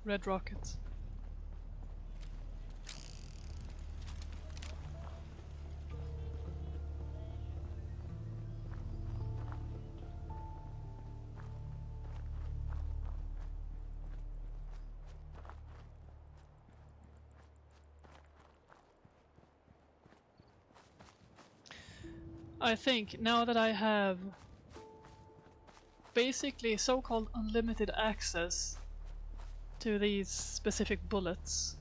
Red rocket. I think now that I have basically so-called unlimited access to these specific bullets,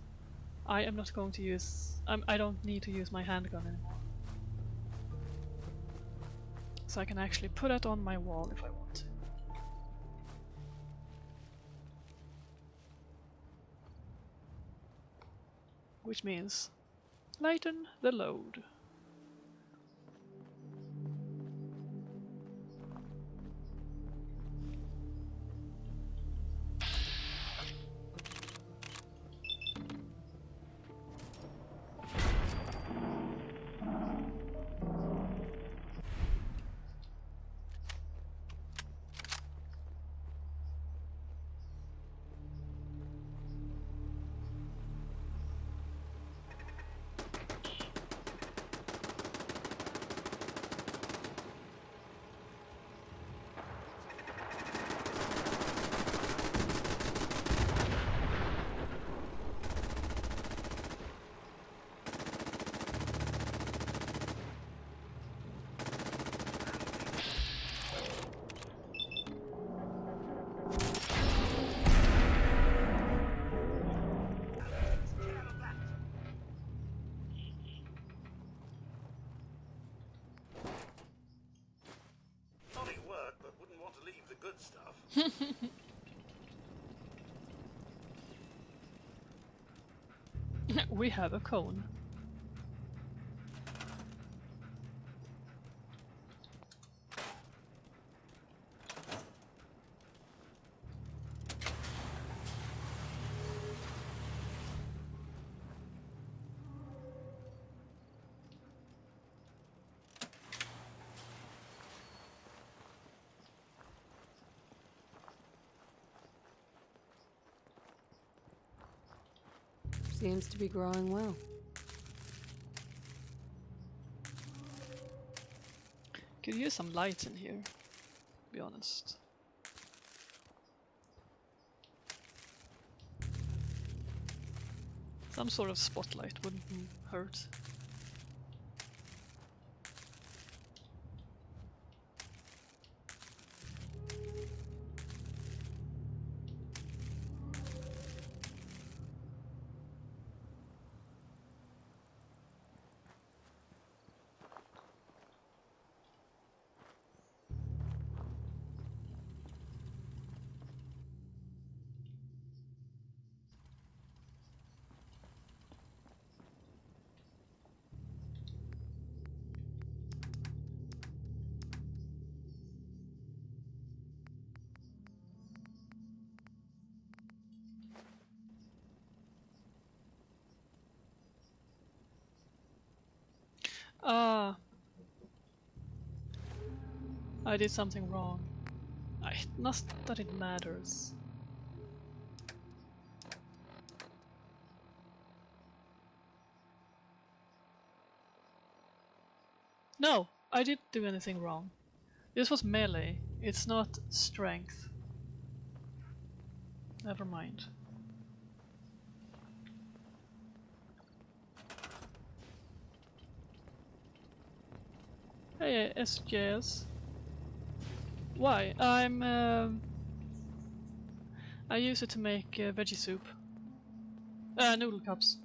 I am not going to use... I don't need to use my handgun anymore. So I can actually put it on my wall if I want to. Which means lighten the load. We have a cone. Seems to be growing well. Could use some light in here, to be honest. Some sort of spotlight wouldn't hurt. Ah, I did something wrong. Not that it matters. No, I didn't do anything wrong. This was melee, it's not strength. Never mind. Hey, SJS. Why? I use it to make veggie soup. Noodle cups.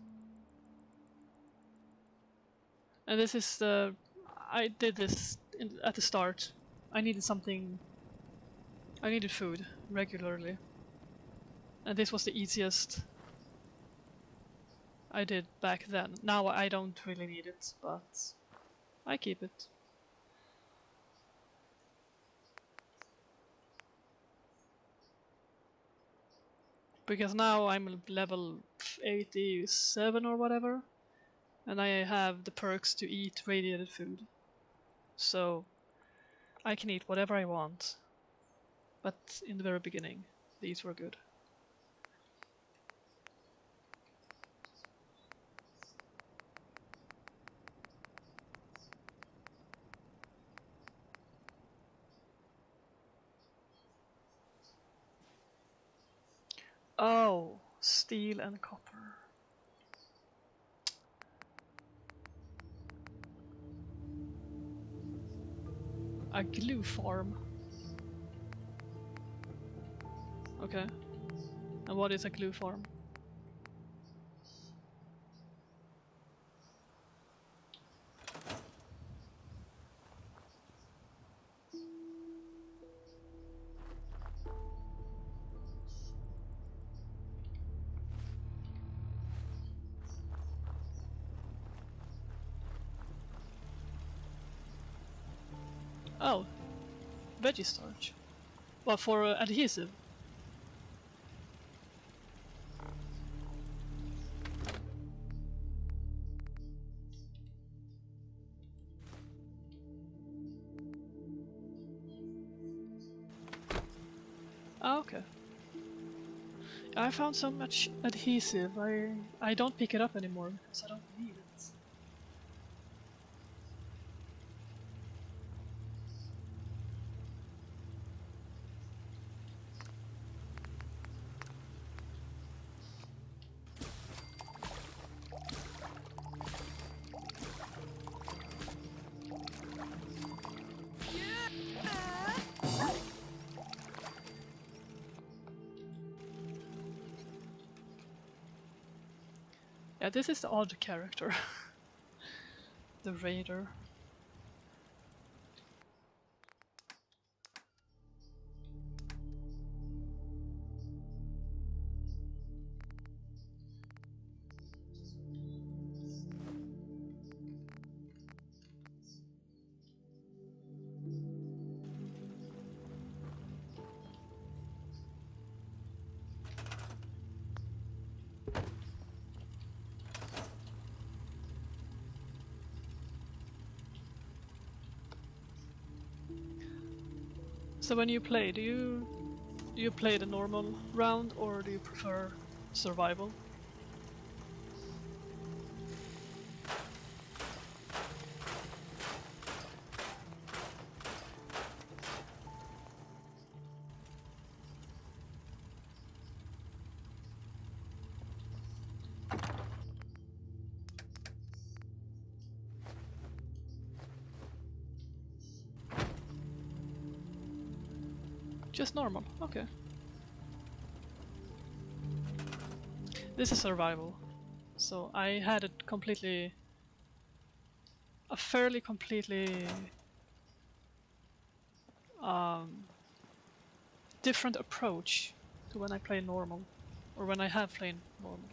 And this is the... I did this at the start. I needed something... I needed food regularly. And this was the easiest I did back then. Now I don't really need it, but I keep it. Because now I'm level 87 or whatever, and I have the perks to eat radiated food. So I can eat whatever I want. But in the very beginning, these were good. Oh, steel and copper. A glue farm. Okay. And what is a glue farm? Oh, veggie starch. Well, for adhesive. Oh, okay. I found so much adhesive. I don't pick it up anymore because I don't need it. Yeah, this is the odd character. The Raider. So when you play, do you play the normal round or do you prefer survival? Just normal, okay. This is survival. So I had a fairly completely um, different approach to when I play normal, or when I have played normal.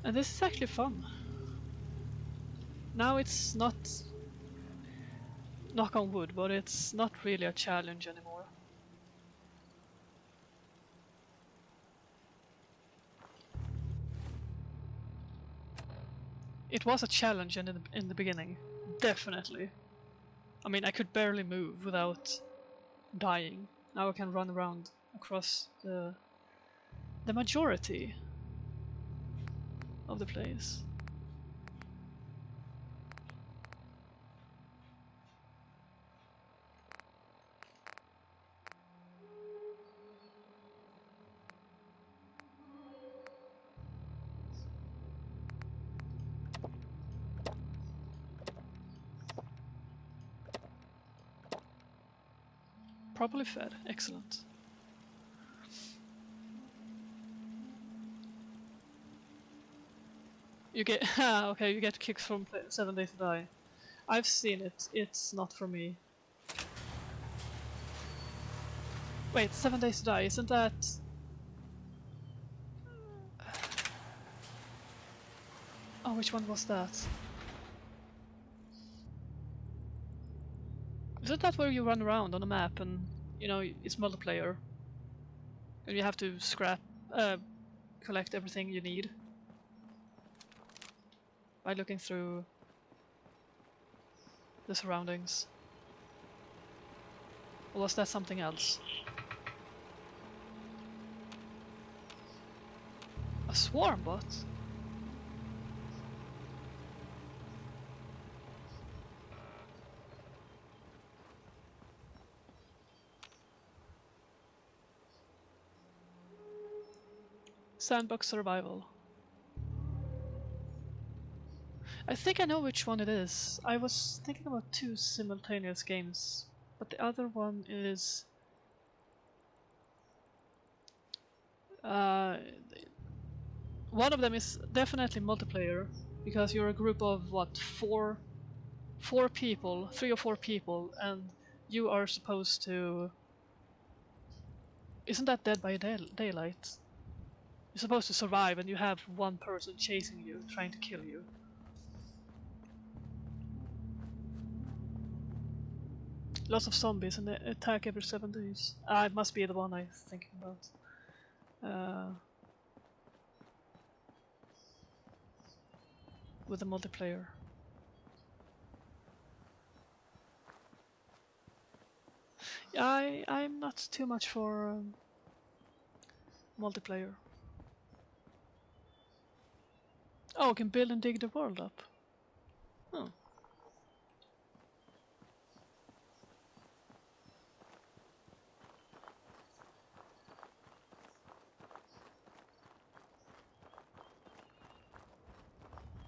And this is actually fun. Now it's not, knock on wood, but it's not really a challenge anymore. It was a challenge in the beginning, definitely. I mean, I could barely move without dying. Now I can run around across the majority of the place. Properly fed, excellent. You get okay. You get kicks from 7 Days to Die. I've seen it. It's not for me. Wait, 7 Days to Die. Isn't that? Oh, which one was that? Isn't that where you run around on a map and it's multiplayer and you have to uh, collect everything you need by looking through the surroundings? Or was that something else? A swarm bot? Sandbox survival. I think I know which one it is. I was thinking about two simultaneous games, but the other one is one of them is definitely multiplayer because you're a group of what, four people, 3 or 4 people, and you are supposed to. Isn't that Dead by Daylight? You're supposed to survive, and you have one person chasing you, trying to kill you. Lots of zombies and they attack every 7 days. It must be the one I'm thinking about. With the multiplayer. Yeah, I'm not too much for multiplayer. Oh, I can build and dig the world up. Oh.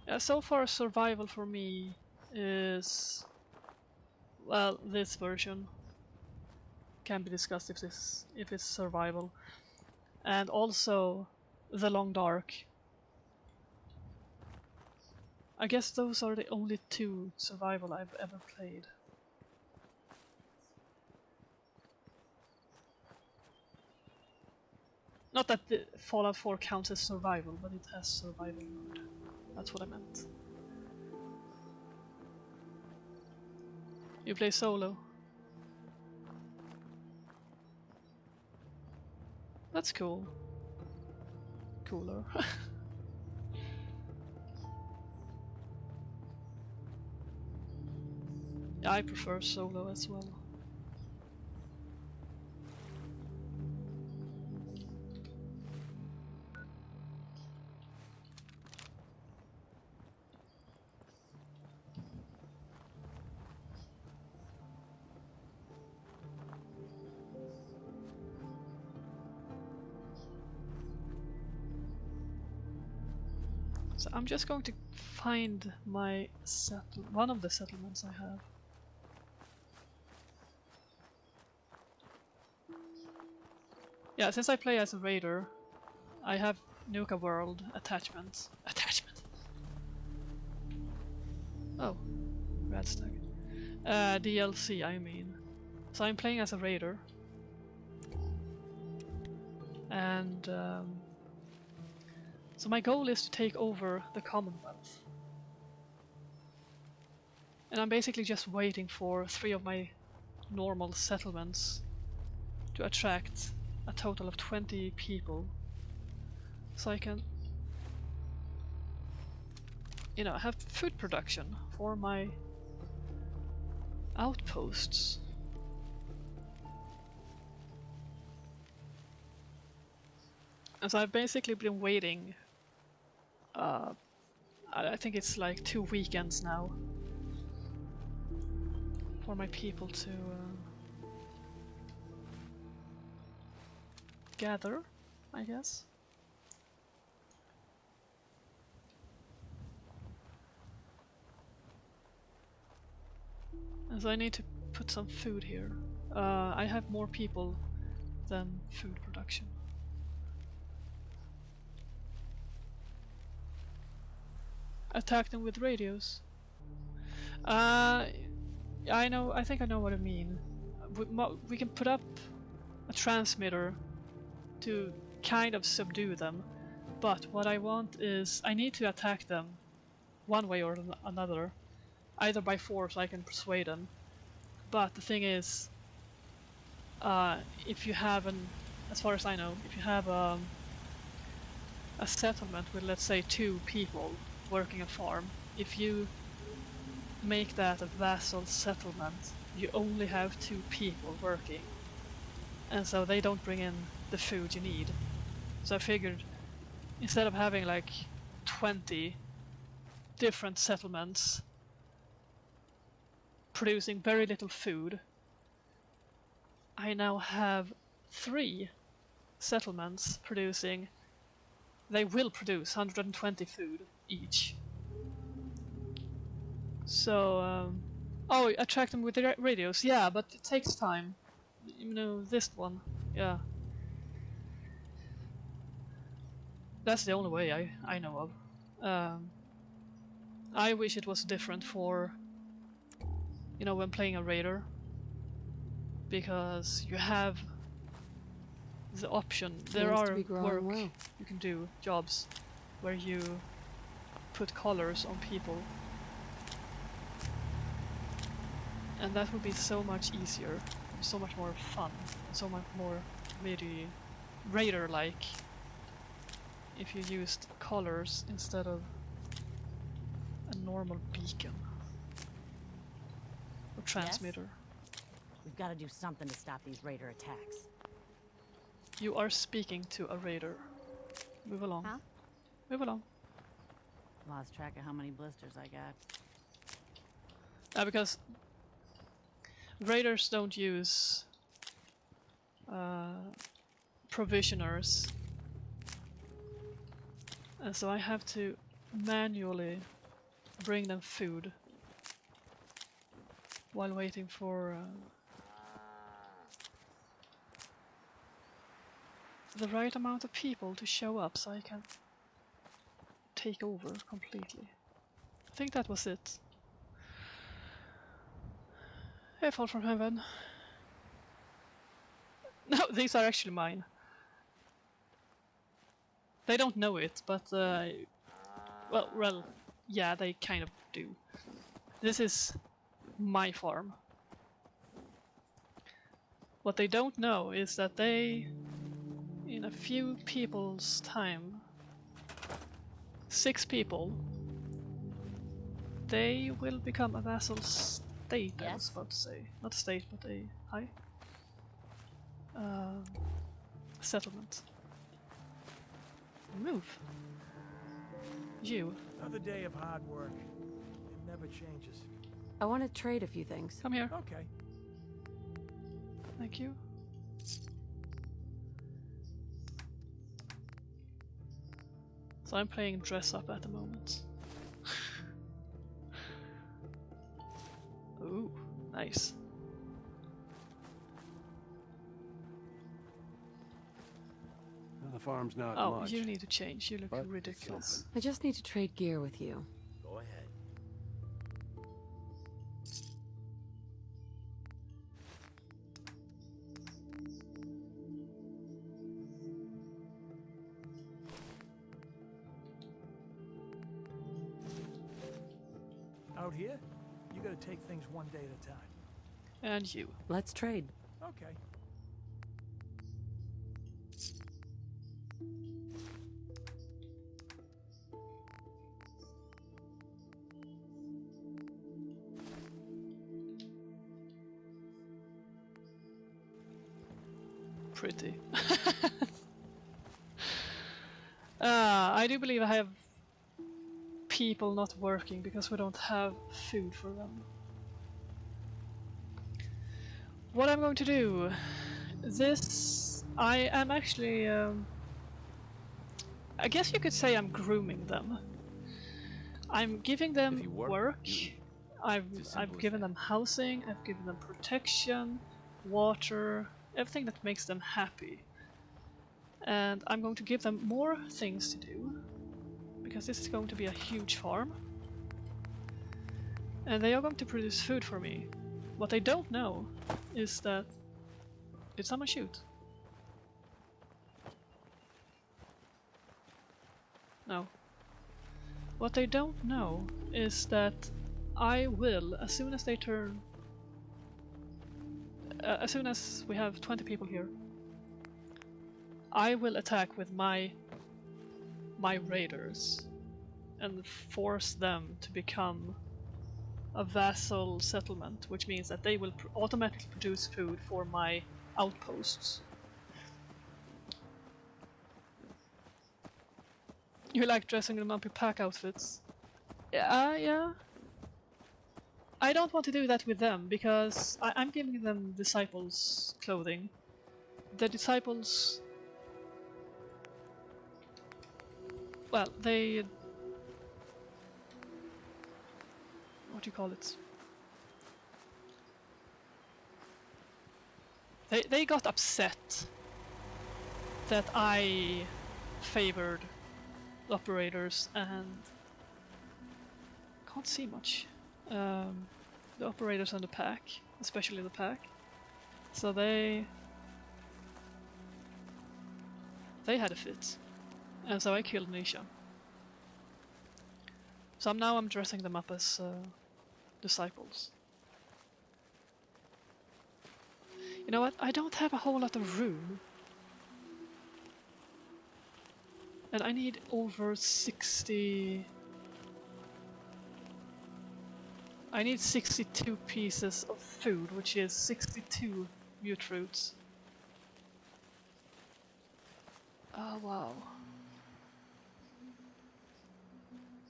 Yeah, so far survival for me is, well, this version can be discussed if it's survival, and also the Long Dark. I guess those are the only 2 survival I've ever played. Not that the Fallout 4 counts as survival, but it has survival mode. That's what I meant. You play solo. That's cool. Cooler. Yeah, I prefer solo as well. So I'm just going to find my one of the settlements I have. Yeah, since I play as a raider, I have Nuka World attachment. Oh, Radstag. DLC, I mean. So I'm playing as a raider, and so my goal is to take over the Commonwealth. And I'm basically just waiting for 3 of my normal settlements to attract a total of 20 people, so I can, you know, have food production for my outposts. And so I've basically been waiting, I think it's like 2 weekends now, for my people to gather, I guess. And so I need to put some food here. I have more people than food production. Attack them with radios. I think I know what I mean. We can put up a transmitter to kind of subdue them, but what I want is I need to attack them one way or another, either by force I can persuade them. But the thing is, if you have as far as I know, if you have a settlement with, let's say, 2 people working a farm, if you make that a vassal settlement, you only have 2 people working, and so they don't bring in the food you need. So I figured, instead of having like 20 different settlements producing very little food, I now have 3 settlements producing they will produce 120 food each. So, oh, attract them with the radios. Yeah, but it takes time. You know, this one. Yeah. That's the only way I know of. I wish it was different for, you know, when playing a raider. Because you have the option. There are work well. you can do, jobs, where you put collars on people. And that would be so much easier, so much more fun, so much more maybe raider-like if you used collars instead of a normal beacon or transmitter. Yes? We've got to do something to stop these raider attacks. You are speaking to a raider. Move along. Huh? Move along. Lost track of how many blisters I got. Because raiders don't use provisioners, and so I have to manually bring them food while waiting for the right amount of people to show up so I can take over completely. I think that was it. Hey, fall from heaven. No, these are actually mine. They don't know it, but well, yeah, they kind of do. This is my farm. What they don't know is that they, in a few people's time, 6 people, they will become a vassal state, I was about to say. Not state, but a high settlement. Move. You. Another day of hard work. It never changes. I want to trade a few things. Come here. Okay. Thank you. So I'm playing dress up at the moment. Ooh, nice. Well, the farm's not Oh, much. you need to change. You look but it's ridiculous. I just need to trade gear with you. Go ahead. Out here, you gotta take things one day at a time. And you. Let's trade. Okay. Pretty. I do believe I have people not working because we don't have food for them. What I'm going to do, I am actually, I guess you could say I'm grooming them. I'm giving them work. I've given them housing, I've given them protection, water, everything that makes them happy. And I'm going to give them more things to do, because this is going to be a huge farm. And they are going to produce food for me. What they don't know is that... Did someone shoot? No. What they don't know is that I will, as soon as they turn... as soon as we have 20 people here, I will attack with my raiders and force them to become a vassal settlement, which means that they will automatically produce food for my outposts. You like dressing them up in pack outfits? Yeah. I don't want to do that with them, because I'm giving them disciples' clothing. The disciples... well, they, what do you call it? They got upset that I favored the operators and can't see much. The operators and the pack, especially the pack. So they had a fit, and so I killed Nisha. So now I'm dressing them up as disciples. You know what? I don't have a whole lot of room. And I need over 60... I need 62 pieces of food, which is 62 mute fruits. Oh wow.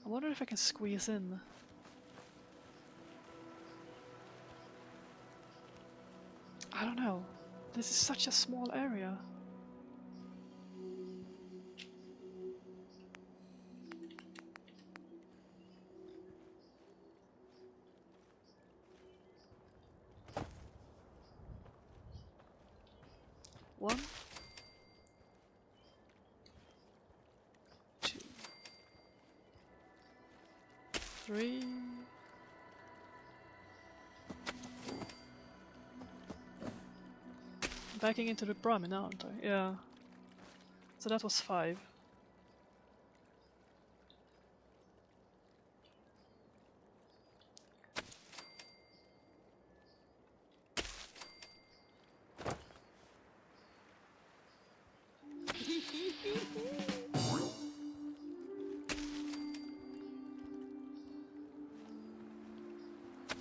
I wonder if I can squeeze in. I don't know. This is such a small area. One, two, three. Backing into the Brahmin, aren't I? Yeah. So that was 5.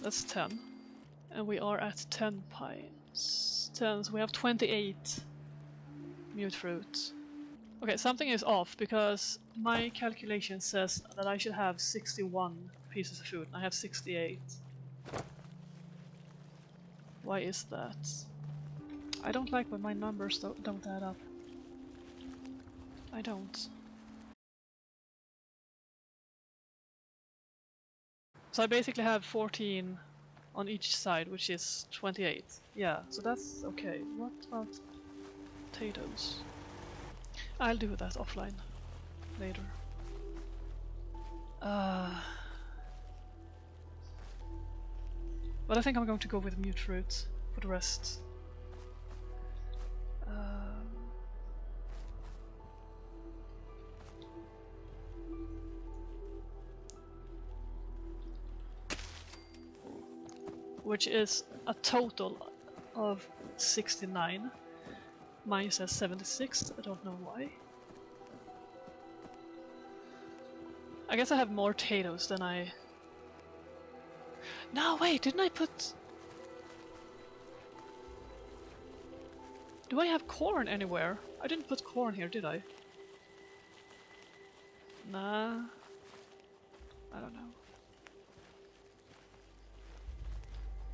That's 10. And we are at Tenpines. 10, so we have 28 mute fruit. Okay, something is off because my calculation says that I should have 61 pieces of food and I have 68. Why is that? I don't like when my numbers don't add up. I don't. So I basically have 14 on each side, which is 28. Yeah, so that's okay. What about potatoes? I'll do that offline later. But I think I'm going to go with mute fruit for the rest. Which is a total of 69. Mine says 76, I don't know why. I guess I have more potatoes than I... No, wait, didn't I put... Do I have corn anywhere? I didn't put corn here, did I? Nah. I don't know.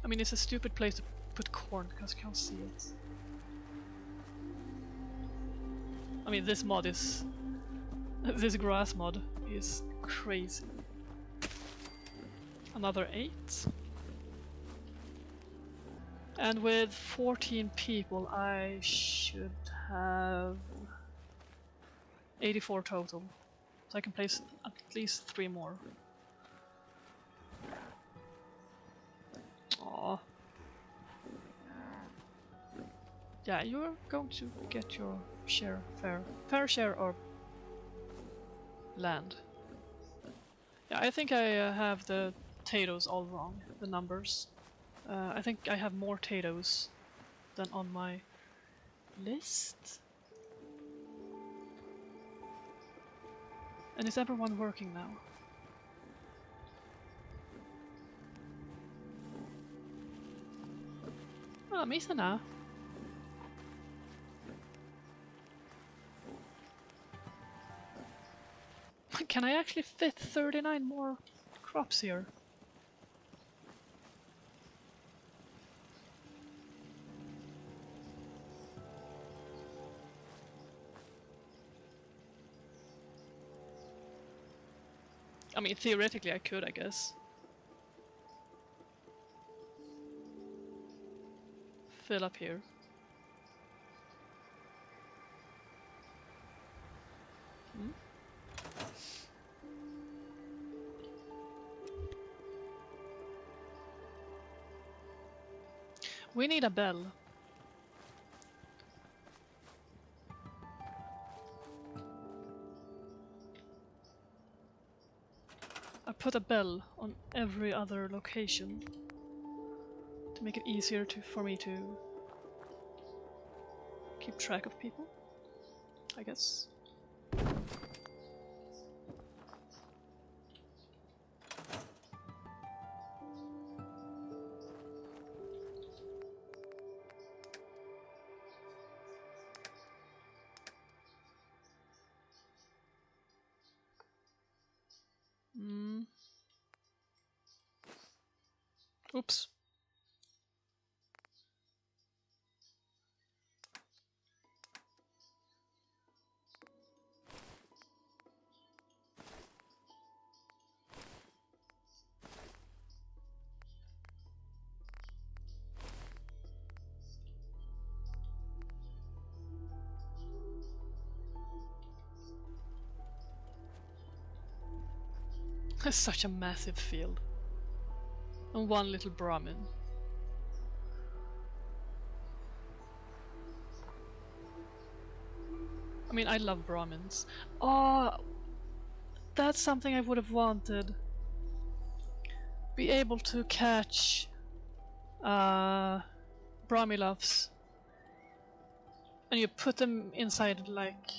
I mean, it's a stupid place to put corn because you can't see it. I mean, this mod is... this grass mod is crazy. Another 8. And with 14 people, I should have 84 total. So I can place at least 3 more. Aww. Yeah, you're going to get your share, fair share of land. Yeah, I think I have the potatoes all wrong, the numbers. I think I have more potatoes than on my list. And is everyone working now? Ah, Misana. Can I actually fit 39 more crops here? I mean, theoretically I could, I guess. Fill up here. Hmm? We need a bell. I put a bell on every other location to make it easier for me to keep track of people, I guess. Oops. It's such a massive field. And one little Brahmin. I mean, I love Brahmins. Oh, that's something I would have wanted. Be able to catch Brahmilovs. And you put them inside, like,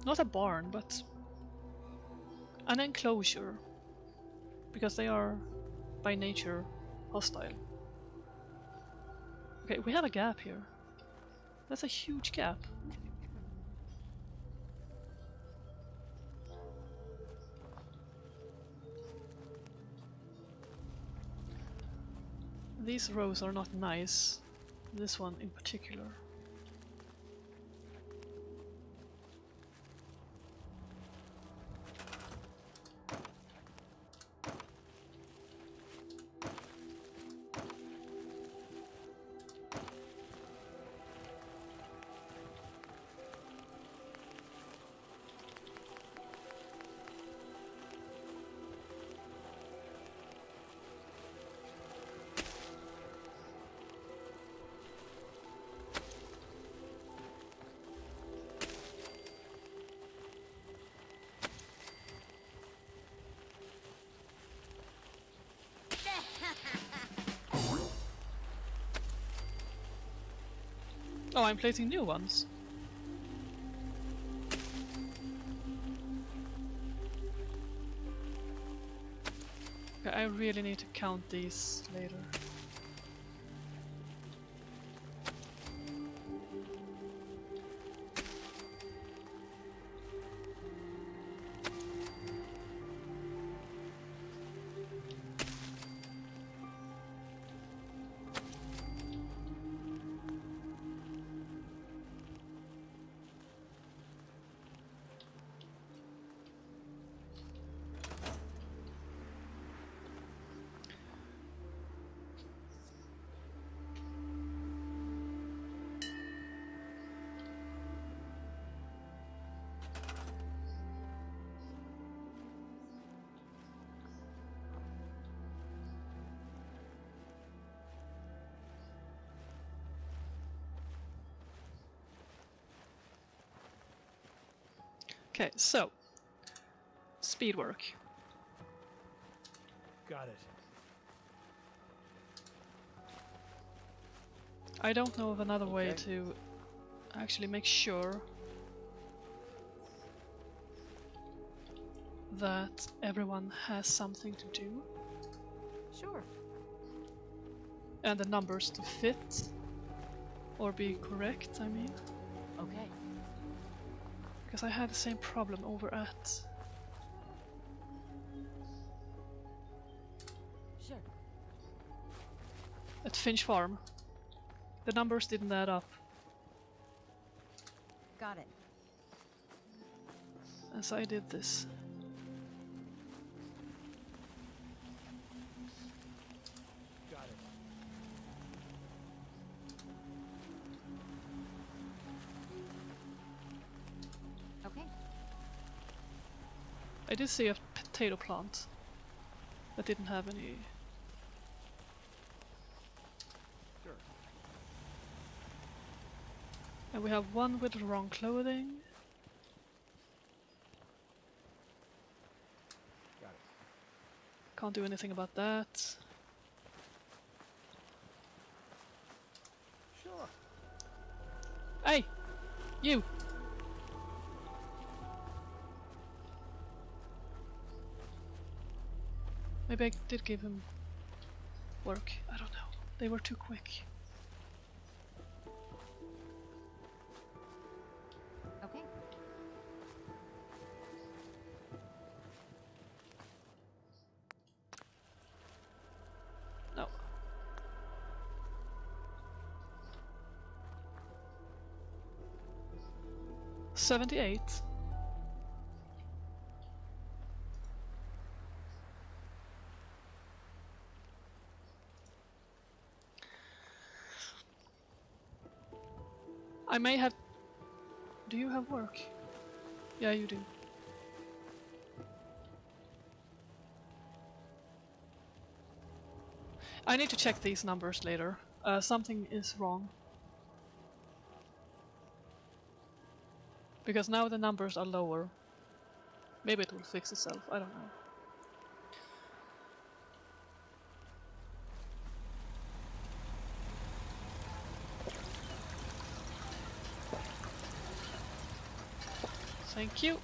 not a barn, but an enclosure. Because they are, by nature, hostile. Okay, we have a gap here. That's a huge gap. These rows are not nice. This one in particular. Oh, I'm placing new ones. Okay, I really need to count these later. Okay, so speed work. Got it. I don't know of another way to actually make sure that everyone has something to do. Sure. And the numbers to fit. Or be correct, I mean. Okay. Because I had the same problem over at... Sure. at Finch Farm. The numbers didn't add up. Got it. as I did this. Got it. Okay. I did see a potato plant that didn't have any. Sure. And we have one with the wrong clothing. Got it. Can't do anything about that. Sure. Hey! You! Maybe I did give him work. I don't know. They were too quick. Okay. No. $78. I may have. Do you have work? Yeah, you do. I need to check these numbers later. Something is wrong. Because now the numbers are lower. Maybe it will fix itself, I don't know. Thank you.